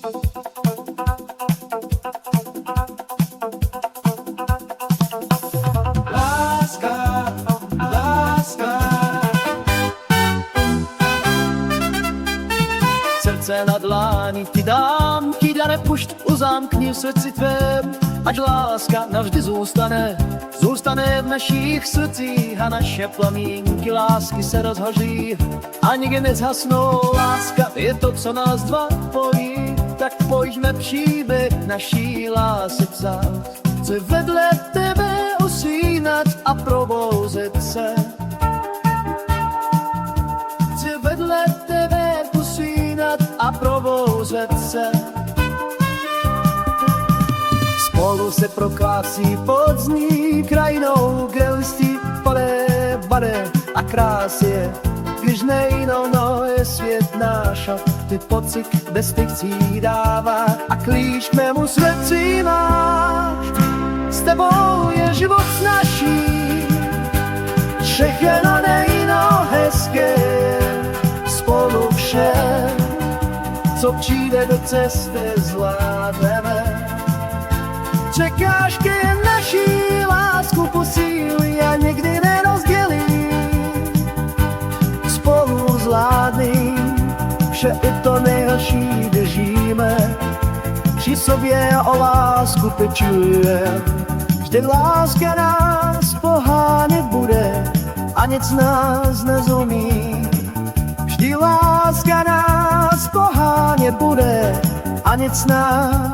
Láska, láska. Srdce na dláni ti dám, kýďa nepušť, uzamkni v srdci tvém, ať láska navždy zůstane, zůstane v našich srdcích a naše plamínky lásky se rozhoří a nikdy nezhasnou. Láska je to, co nás dva pojí, tak pojďme příběh naší lásky psát. Chci vedle tebe usínat a probouzet se. Chci vedle tebe usínat a probouzet se. Spolu se prokrásí podzní krajinou, kde listí bade a krásě. Když nejno je svět náš a ty pocit bez fikcí dává a klíč k mému srdci máš. S tebou je život naší, všechno nejno hezké, spolu vše, co přijde do cesty, zvládneme. Překážky naší lásku posílí a nikdy nerozdělí. Spolu zvládný, vše i to nejhorší držíme. Při sobě o lásku pečujeme. Vždy láska nás pohánět bude a nic nás nezumí. Vždy láska nás pohánět bude a nic nás